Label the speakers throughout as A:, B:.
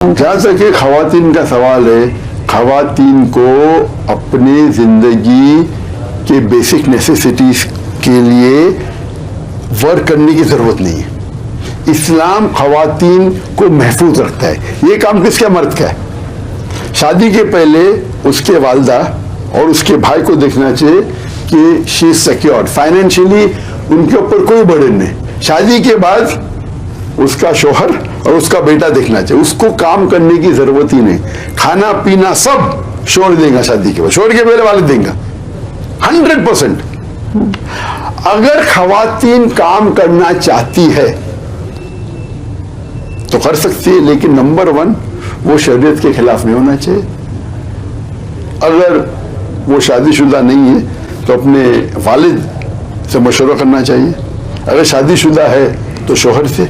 A: जहाँ तक ये खवातीन का सवाल है, खवातीन को अपनी जिंदगी के बेसिक नेसेसिटीज के लिए वर्क करने की जरूरत नहीं है। इस्लाम खवातीन को महफूज रखता है। ये काम किसका? मर्द का है। शादी के पहले उसके वालदा और उसके भाई को देखना चाहिए कि शी इज सिक्योर्ड फाइनेंशियली, उनके ऊपर कोई बर्डन नहीं। शादी के बाद उसका शोहर और उसका बेटा देखना चाहिए, उसको काम करने की जरूरत ही नहीं। खाना पीना सब शोहर देगा शादी के बाद, शोहर के पहले वालिद देंगे 100%। अगर खवातीन काम करना चाहती है तो कर सकती है, लेकिन नंबर 1 वो शरीयत के खिलाफ नहीं होना चाहिए। अगर वो शादीशुदा नहीं है तो अपने वालिद से मशवरा करना चाहिए। अगर शादीशुदा है तो शोहर से।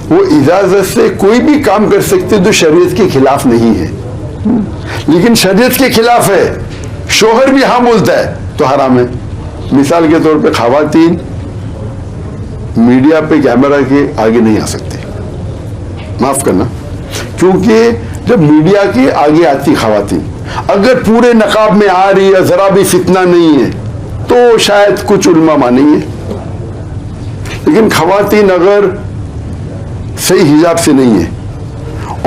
A: वो इजाजत से कोई भी काम कर सकते जो शरीयत के खिलाफ नहीं है। लेकिन शरीयत के खिलाफ है, शोहर भी हाँ बोलता है तो हराम है। मिसाल के तौर पे खवातीन मीडिया पे कैमरा के आगे नहीं आ सकते, माफ करना, क्योंकि जब मीडिया के आगे आती खवातीन अगर पूरे नकाब में आ रही है, जरा भी फितना नहीं है, तो शायद कुछ उल्मा मानेंगे। लेकिन खवातीन अगर सही हिजाब से नहीं है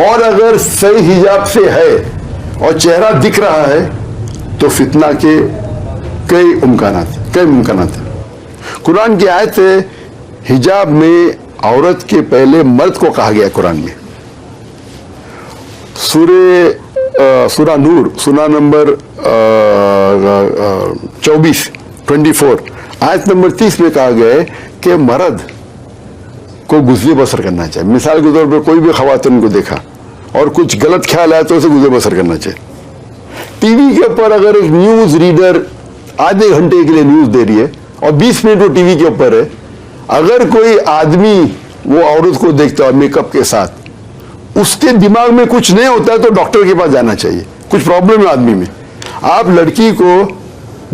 A: और अगर सही हिजाब से है और चेहरा दिख रहा है तो फितना के कई मुमकानात है। कुरान की आयत है, हिजाब में औरत के पहले मर्द को कहा गया कुरान में। सूरा नूर सूरा नंबर 24 आयत नंबर 30 में कहा गया है कि मर्द को गुज़रे बसर करना चाहिए। मिसाल के तौर पर कोई भी खवातीन को देखा और कुछ गलत ख्याल आया तो उसे गुज़रे बसर करना चाहिए। टीवी के ऊपर अगर एक न्यूज रीडर आधे घंटे के लिए न्यूज दे रही है और 20 मिनट वो टीवी के ऊपर है, अगर कोई आदमी वो औरत को देखता है मेकअप के साथ, उसके दिमाग में कुछ नहीं होता है तो डॉक्टर के पास जाना चाहिए। कुछ प्रॉब्लम है आदमी में। आप लड़की को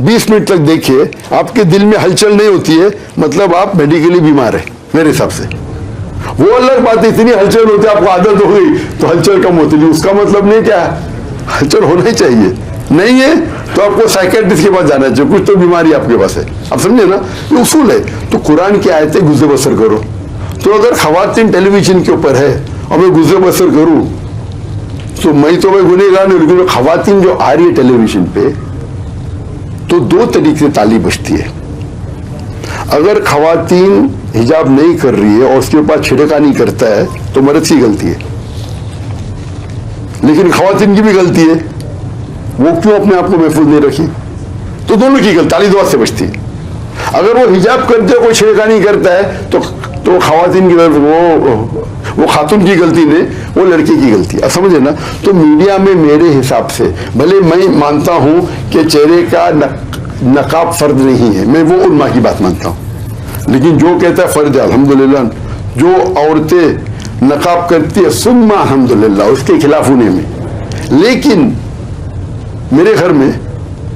A: 20 मिनट तक देखिए, आपके दिल में हलचल नहीं होती है, मतलब आप मेडिकली बीमार है मेरे हिसाब से। वो अलग बात है, इतनी हलचल होती है, आपको आदत हो गई तो हलचल कम होती है, उसका मतलब नहीं क्या हलचल होना ही चाहिए। नहीं है तो आपको साइकेट्रिस्ट के पास जाना चाहिए, कुछ तो बीमारी आपके पास है। आप समझे ना, ये उसूल है। तो कुरान की आयतें गुज़र बसर करो। तो अगर खवातीन टेलीविजन के ऊपर है और मैं गुज़र बसर करूं तो मैं गुनहगार नहीं, लेकिन खवातीन जो आ रही है टेलीविजन पे, तो 2 तरीके से ताली बजती है। अगर खवातीन हिजाब नहीं कर रही है और उसके ऊपर छिड़कानी करता है तो मर्द की गलती है, लेकिन खवातीन की भी गलती है, वो क्यों अपने आप को महफूज नहीं रखी। तो दोनों की गलती, ताली दुआ से बचती है। अगर वो हिजाब करते कोई छिड़कानी करता है तो खवातीन की गलती, वो खातून की गलती नहीं, वो लड़के की गलती। अब समझे ना। तो मीडिया में मेरे हिसाब से, भले मैं मानता हूं कि चेहरे का नकाब फर्द नहीं है, मैं वो उल्मा की बात मानता हूं, लेकिन जो कहता है फर्ज है, अल्हम्दुलिल्लाह। जो औरतें नकाब करती है सुम्मा अल्हम्दुलिल्लाह, उसके खिलाफ होने में। लेकिन मेरे घर में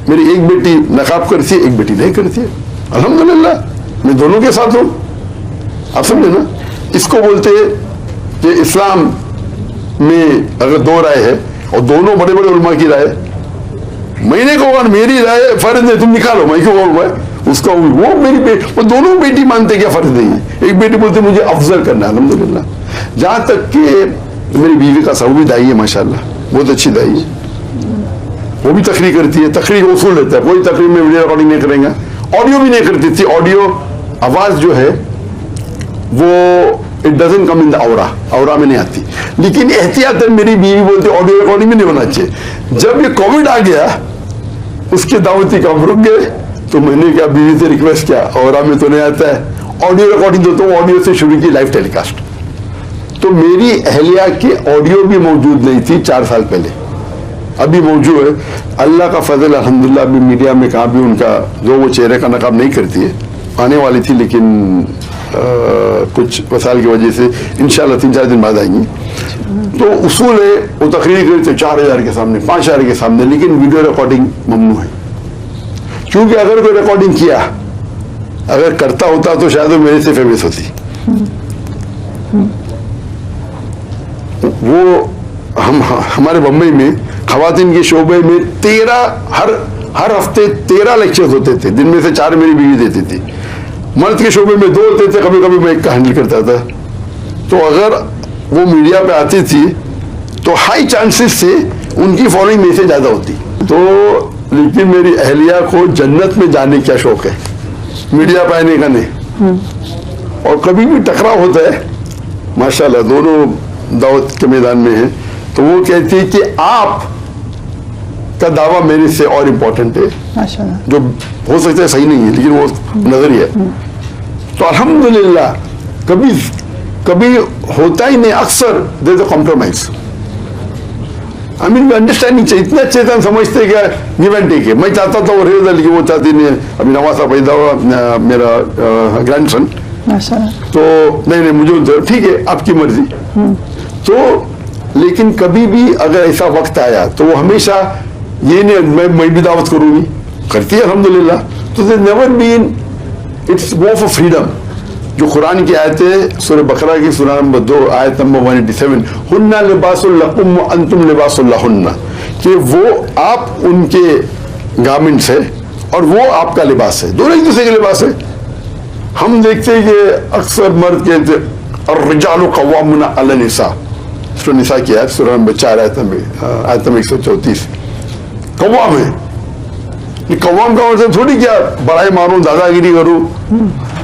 A: मेरी एक बेटी नकाब करती है, एक बेटी नहीं करती है, अल्हम्दुलिल्लाह। मैं दोनों के साथ हूं। आप समझे ना। इसको बोलते हैं कि इस्लाम में अगर 2 राय है और दोनों बड़े बड़े उलमा की राय, मैंने कहा मेरी राय फर्ज है, तुम निकालो, मैं क्यों कहूँ उसका, वो मेरी बेटी, वो दोनों बेटी मानते क्या फर्ज नहीं है। एक बेटी बोलते मुझे अफजल करना है, अल्हम्दुलिल्लाह। जहां तक कि मेरी बीवी का साहू भी दाई है, माशाल्लाह, बहुत अच्छी दाई है, वो भी तकरीर करती है। तकरीर उसूल रहता है, कोई तकरीर में वीडियो रिकॉर्डिंग नहीं करेंगे, ऑडियो भी नहीं करती थी। ऑडियो आवाज जो है वो it doesn't come in the aura में नहीं आती। लेकिन एहतियातन मेरी बीवी बोलती ऑडियो रिकॉर्डिंग में नहीं होना चाहिए। जब ये कोविड आ गया, उसके दावती काम रुक गए, तो मैंने क्या बीवी से रिक्वेस्ट किया, औरा में तो नहीं आता है, ऑडियो रिकॉर्डिंग देता हूँ। ऑडियो से शुरू की लाइव टेलीकास्ट। तो मेरी अहलिया की ऑडियो भी मौजूद नहीं थी 4 साल पहले, अभी मौजूद है। अल्लाह का फजल अल्हम्दुलिल्लाह। अभी मीडिया में कहा भी उनका जो वो चेहरे का नकाब नहीं करती है, आने वाली थी, लेकिन कुछ मसाइल की वजह से इंशाल्लाह 3-4 दिन बाद आएंगी। तो उसूल है, वो तकरीर करते 4000 के सामने, 5000 के सामने, लेकिन वीडियो रिकॉर्डिंग ममनू है। क्योंकि अगर कोई रिकॉर्डिंग किया, अगर करता होता तो शायद वो मेरे से फेमस होती। वो हम हमारे बम्बई में खवातीन के शोबे में 13 हर हफ्ते 13 लेक्चर्स होते थे, दिन में से 4 मेरी बीवी देती थी। मर्द के शोबे में 2 होते थे, कभी कभी मैं एक का हैंडल करता था। तो अगर वो मीडिया पे आती थी तो हाई चांसेस से उनकी फॉलोइंग में से ज्यादा होती। तो लेकिन मेरी अहलिया को जन्नत में जाने का शौक है, मीडिया पे आने का नहीं। और कभी भी टकराव होता है, माशाल्लाह दोनों दावत के मैदान में हैं, तो वो कहती है कि आप का दावा मेरे से और इम्पोर्टेंट है, माशाल्लाह, जो हो सकता है सही नहीं है लेकिन वो नजरिया है। तो अल्हम्दुलिल्लाह कभी होता ही नहीं, अक्सर there is a compromise. I mean understanding चाहिए, इतने अच्छे से हम समझते क्या गिव एंड टेक है। मैं चाहता था वो रेजा, लेकिन वो चाहती नहीं है। अभी नवासा पैदा हुआ मेरा ग्रैंडसन, तो नहीं मुझे ठीक है आपकी मर्जी। तो लेकिन कभी भी अगर ऐसा वक्त आया तो वो हमेशा ये नहीं मैं भी दावत करूंगी, करती है अल्हम्दुलिल्लाह। तो दे नेवर बीन, इट्स वो फॉर फ्रीडम। जो कुरान की आयतें सूरह बकरा की सूरह नंबर 2 आयत नंबर 187, हुन्ना लिबासुल लकुम व अंतुम लिबासुल लहुन्ना, कि वो आप उनके गारमेंट्स है और वो आपका लिबास है, दोनों एक दूसरे के लिबास है। हम देखते हैं कि अक्सर मर्द कहते और रिजालु कव्वामुना अला निसा, सूरह निसा की आयत सूरह नंबर 4 आयत नंबर 134, कव्वाम है। कव्वाम का मतलब थोड़ी क्या बड़ाई मारूं, दादागिरी करूं,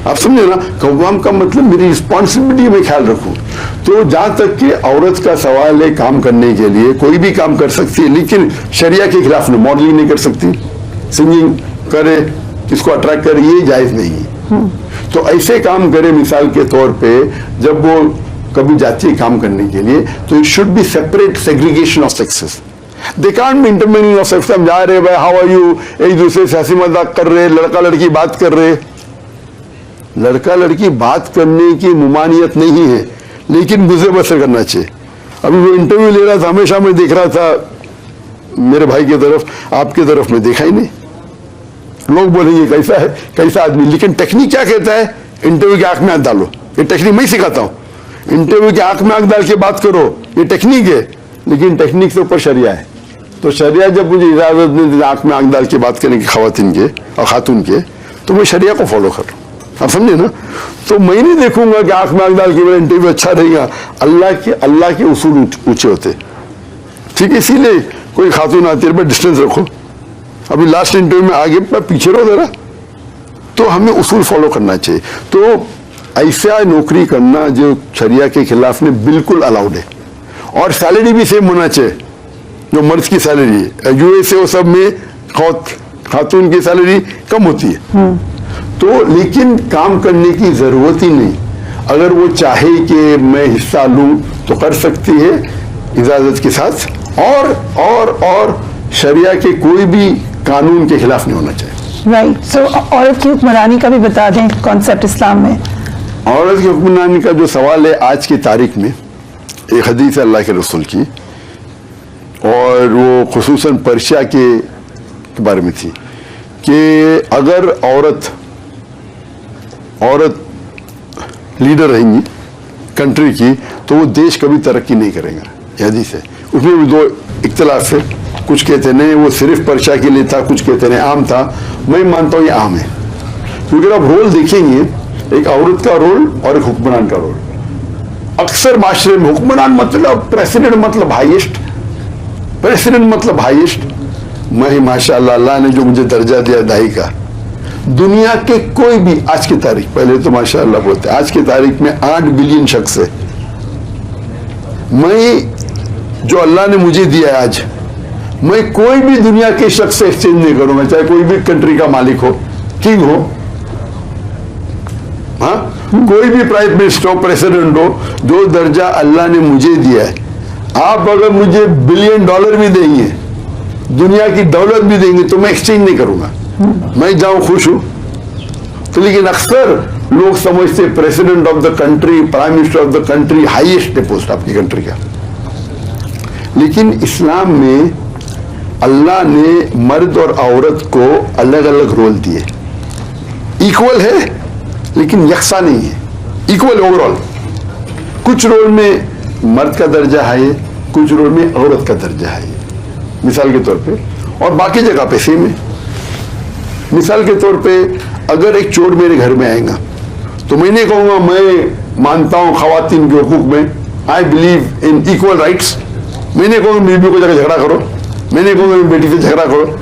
A: आप समझे ना। कव्वाम का मतलब मेरी रिस्पॉन्सिबिलिटी में ख्याल रखूं। तो जहां तक कि औरत का सवाल है, काम करने के लिए कोई भी काम कर सकती है, लेकिन शरिया के खिलाफ नहीं, मॉडलिंग नहीं कर सकती, सिंगिंग करे, किसको अट्रैक्ट करे, ये जायज नहीं है। तो ऐसे काम करे, मिसाल के तौर पे जब वो कभी जाती है काम करने के लिए, तो it should be separate segregation of sexes. They can't be intermingling of sex. हम जा रहे भाई हाउ आर यू, एक दूसरे से हंसी मजाक कर रहे, लड़का लड़की बात कर रहे। लड़का लड़की बात करने की मुमानियत नहीं है, लेकिन गुजर बसर करना चाहिए। अभी वो इंटरव्यू ले रहा था, हमेशा मैं देख रहा था मेरे भाई की तरफ, आपकी तरफ मैं देखा ही नहीं। लोग बोलेंगे कैसा है, कैसा आदमी, लेकिन टेक्निक क्या कहता है, इंटरव्यू की आंख में हाथ डालो, ये टेक्निक मैं सिखाता हूं। इंटरव्यू की आंख में आंख डाल के बात करो, ये टेक्निक है, लेकिन टेक्निक से ऊपर शरिया है। तो शरिया जब मुझे इजाजत नहीं दी आंख में आंख डाल के बात करने की खवातीन के और खातून के, तो मैं शरिया को फॉलो करूं, आप समझे ना। तो मैं नहीं देखूंगा कि आंख में आंख डाल के मेरा इंटरव्यू अच्छा रहेगा। अल्लाह के उसूल ऊंचे होते, ठीक है। इसीलिए कोई खातून आती है, डिस्टेंस रखो, अभी लास्ट इंटरव्यू में आगे पीछे रहो जरा। तो हमें उसूल फॉलो करना चाहिए। तो ऐसा नौकरी करना जो शरिया के खिलाफ ने बिल्कुल अलाउड है। और सैलरी भी सेम होना चाहिए, जो मर्द की सैलरी है। यूएसए वो सब में खातून की सैलरी कम होती है। तो लेकिन काम करने की जरूरत ही नहीं, अगर वो चाहे कि मैं हिस्सा लूं तो कर सकती है इजाजत के साथ। और शरिया के कोई भी कानून के खिलाफ नहीं होना चाहिए।
B: राइट। सो औरत की हुक्मरानी का भी बता दें कॉन्सेप्ट इस्लाम में।
A: औरत की हुक्मरानी का जो सवाल है आज की तारीख में, एक हदीस है अल्लाह के रसूल की, और वो खुसूसन पर्शिया के बारे में थी कि अगर औरत लीडर रहेंगी कंट्री की, तो वो देश कभी तरक्की नहीं करेगा। यह हदीस है। उसमें भी 2 इख्तिलाफ है, कुछ कहते नहीं वो सिर्फ पर्शिया के लिए था, कुछ कहते नहीं आम था। मैं मानता हूँ ये आम है, क्योंकि आप रोल देखेंगे, एक औरत का रोल और एक हुक्मरान का रोल। अक्सर माशरे में हुक्मरान मतलब प्रेसिडेंट, मतलब हाईएस्ट, प्रेसिडेंट मतलब हाईएस्ट। मैं माशाअल्लाह अल्लाह ने जो मुझे दर्जा दिया दाई का, दुनिया के कोई भी आज की तारीख, पहले तो माशाअल्लाह बोलते, आज की तारीख में 8 बिलियन शख्स है। मैं जो अल्लाह ने मुझे दिया आज, मैं कोई भी दुनिया के शख्स से एक्सचेंज नहीं करूंगा, चाहे कोई भी कंट्री का मालिक हो, किंग हो, हाँ, कोई भी प्राइम मिनिस्टर हो, प्रेसिडेंट हो, जो दर्जा अल्लाह ने मुझे दिया है, आप अगर मुझे $1 बिलियन भी देंगे, दुनिया की दौलत भी देंगे, तो मैं एक्सचेंज नहीं करूंगा। मैं जाऊं खुश हूं। तो लेकिन अक्सर लोग समझते president of the country, prime minister of the country highest post आपकी कंट्री का। लेकिन इस्लाम में अल्लाह ने मर्द और औरत को अलग अलग रोल दिए। इक्वल है लेकिन यकसा नहीं है, इक्वल ओवरऑल। कुछ रोल में मर्द का दर्जा है, कुछ रोड में औरत का दर्जा है ये, मिसाल के तौर पे, और बाकी जगह पे सेम है। मिसाल के तौर पे अगर एक चोर मेरे घर में आएगा तो मैं नहीं कहूंगा मैं मानता हूं खवातीन के हुकूक में, I believe in equal rights. मैं नहीं कहूंगा मेरी बीवी को जाकर झगड़ा करो, मैं नहीं कहूंगा मेरी बेटी से झगड़ा करो।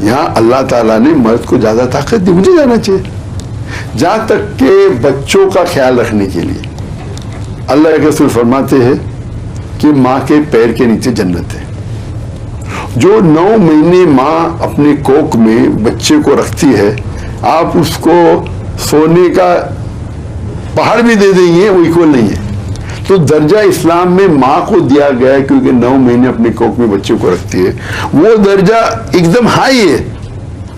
A: यहाँ अल्लाह ताला ने मर्द को ज्यादा ताकत दी, मुझे जाना चाहिए। जहां तक के बच्चों का ख्याल रखने के लिए अल्लाह के रसूल फरमाते हैं कि माँ के पैर के नीचे जन्नत है। जो 9 महीने माँ अपने कोख में बच्चे को रखती है, आप उसको सोने का पहाड़ भी दे देंगे, वो इक्वल नहीं है। तो दर्जा इस्लाम में माँ को दिया गया है क्योंकि 9 महीने अपने कोख में बच्चे को रखती है, वो दर्जा एकदम हाई है।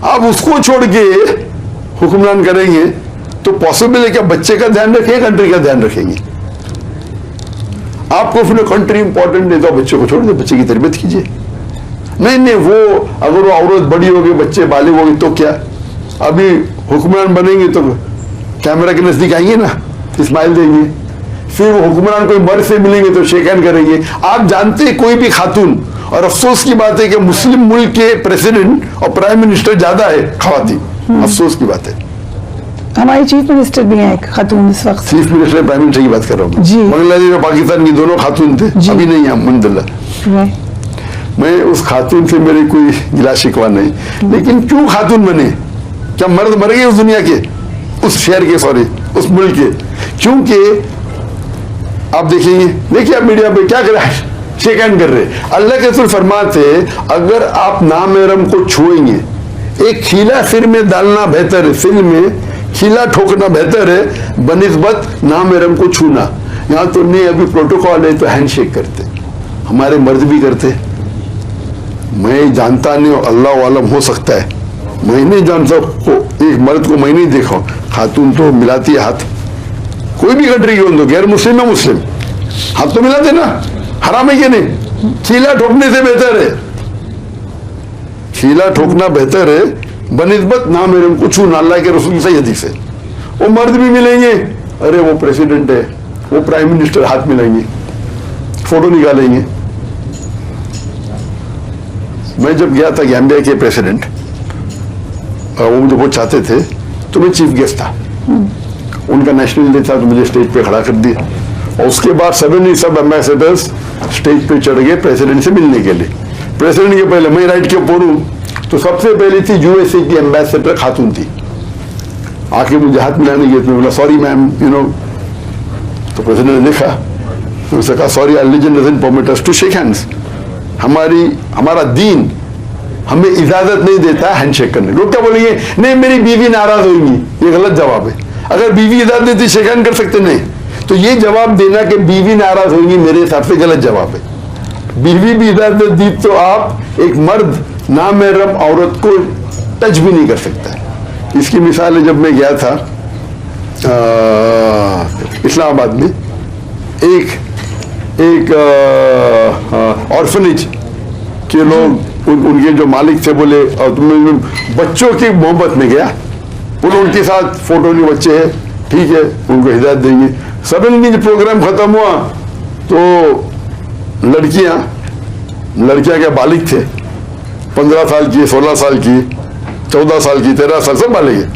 A: आप उसको छोड़ के हुक्मरान करेंगे तो पॉसिबल है कि बच्चे का ध्यान रखेंगे, कंट्री का ध्यान रखेंगे। आपको फिर कंट्री इंपॉर्टेंट नहीं तो बच्चे को छोड़ दे, बच्चे की तरबियत कीजिए। नहीं, वो अगर वो औरत बड़ी होगी, बच्चे बालिग होगी तो क्या, अभी हुक्मरान बनेंगे तो कैमरा के नजदीक आएंगे ना, इस्माइल देंगे, फिर वो हुक्मरान कोई मर्द से मिलेंगे तो शेक हैंड करेंगे। आप जानते हैं कोई भी खातून, और अफसोस की बात है कि मुस्लिम मुल्क के प्रेसिडेंट और प्राइम मिनिस्टर ज्यादा है खवातीन, अफसोस की बात है।
B: हमारी चीफ मिनिस्टर भी हैं एक खातून इस वक्त।
A: चीफ मिनिस्टर प्राइम मिनिस्टर की बात कर रहा हूँ
B: जी।
A: बांग्लादेश और पाकिस्तान की दोनों खातून थे, अभी नहीं है अल्हम्दुलिल्लाह। मैं उस खातून से मेरे कोई गिला शिकवा नहीं, लेकिन क्यों खातून बने? क्या मर्द मर गए उस दुनिया के, उस शहर के, सॉरी उस मुल्क के? क्योंकि आप देखेंगे, देखिए आप मीडिया पे क्या कर रहे हैं, शेक हैंड कर रहे। अल्लाह के रसूल फरमाते अगर आप नामहरम को छुएंगे, एक खीला सिर में डालना बेहतर है, सिर में खीला ठोकना बेहतर है बनिस्बत नामहरम को छूना। यहाँ तो नहीं, अभी प्रोटोकॉल है तो हैंडशेक करते, हमारे मर्द भी करते। मैं जानता नहीं, अल्लाह आलम हो सकता है, मैं नहीं जानता, एक मर्द को मैं नहीं देखा, खातून तो मिलाती है हाथ, कोई भी कंट्री की हो तो, गैर मुस्लिम या मुस्लिम, हाथ तो मिलाते ना, हराम है कि नहीं? खीला ठोकने से बेहतर है, खीला ठोकना बेहतर है बनिस्बत नामहरम को छूना। अल्लाह के रसूल की सही हदीस है। वो मर्द भी मिलेंगे, अरे वो प्रेसिडेंट है, वो प्राइम मिनिस्टर, हाथ मिलाएंगे, फोटो निकालेंगे। मैं जब गया था गैम्बिया के प्रेसिडेंट, वो मुझे बहुत चाहते थे तो मैं चीफ गेस्ट था, उनका नेशनल डे था तो मुझे स्टेज पे खड़ा कर दिया, और उसके बाद सब एम्बेसडर्स स्टेज पे चढ़ गए प्रेसिडेंट से मिलने के लिए। प्रेसिडेंट के पहले मैं राइट के ऊपर हूँ, तो सबसे पहले थी यूएसए की एम्बेसडर खातून थी, आके मुझे हाथ मिलाने गई, तो बोला सॉरी मैम, तो प्रेसिडेंट ने देखा, तो उसने कहा sorry, our religion doesn't permit us to shake hands, हमारा दीन हमें इजाजत नहीं देता हैंडशेक करने। लोग क्या बोलेंगे, नहीं मेरी बीवी नाराज होगी, ये गलत जवाब है। अगर बीवी इजाजत देती शेक हैंड कर सकते नहीं, तो ये जवाब देना कि बीवी नाराज होगी मेरे हिसाब से गलत जवाब है। बीवी भी इजाजत दी तो आप एक मर्द नामहरम औरत को टच भी नहीं कर सकता। इसकी मिसाल है, जब मैं गया था इस्लामाबाद में, एक ऑर्फनेज के लोग, उनके जो मालिक थे बोले, और तुम्हें बच्चों की मोहब्बत में गया, बोले उनके साथ फोटो नहीं, बच्चे हैं, ठीक है उनको हिदायत देंगे। सडनली जब प्रोग्राम खत्म हुआ तो लड़कियां क्या बालिग थे, 15 साल की, 16 साल की, 14 साल की, 13 साल, सब बालिग है।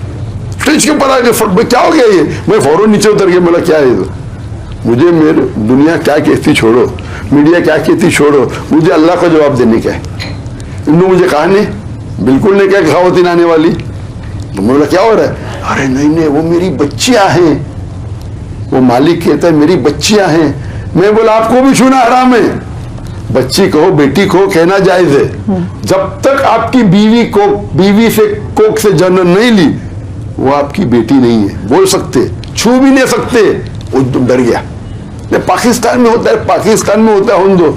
A: स्टेज के ऊपर आके क्या हो गया ये, मैं फौरन नीचे उतर गया, बोला क्या है? मुझे मेरे दुनिया क्या कहती छोड़ो, मीडिया क्या कहती छोड़ो, मुझे अल्लाह को जवाब देने का है। इन्होंने मुझे कहा नहीं, बिल्कुल नहीं, क्या खवातीन आने वाली। तो मैं बोला क्या हो रहा है? अरे नहीं, वो मेरी बच्चियां हैं। वो मालिक कहता है मेरी बच्चियां हैं। मैं बोला आपको भी छूना हराम है। बच्ची कहो, बेटी कहो, कहना जायज है। जब तक आपकी बीवी से कोख से जन्म नहीं ली, वो आपकी बेटी नहीं है, बोल सकते, छू भी नहीं सकते। वो डर गया। पाकिस्तान में होता है, पाकिस्तान में होता है हुंदो,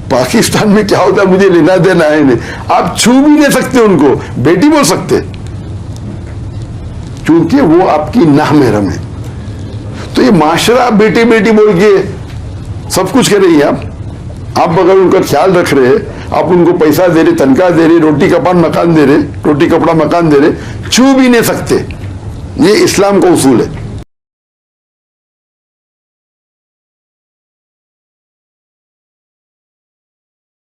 A: पाकिस्तान में क्या होता है मुझे लेना देना है नहीं। आप छू भी नहीं सकते उनको, बेटी बोल सकते, क्योंकि वो आपकी नामहरम है। तो ये माशरा बेटी बेटी बोल के सब कुछ कर रही है। आप अगर उनका ख्याल रख रहे, आप उनको पैसा दे रहे, तनख्वाह दे रहे, रोटी कपान मकान दे रहे, रोटी कपड़ा मकान दे रहे, छू भी नहीं सकते। ये इस्लाम का उसूल है।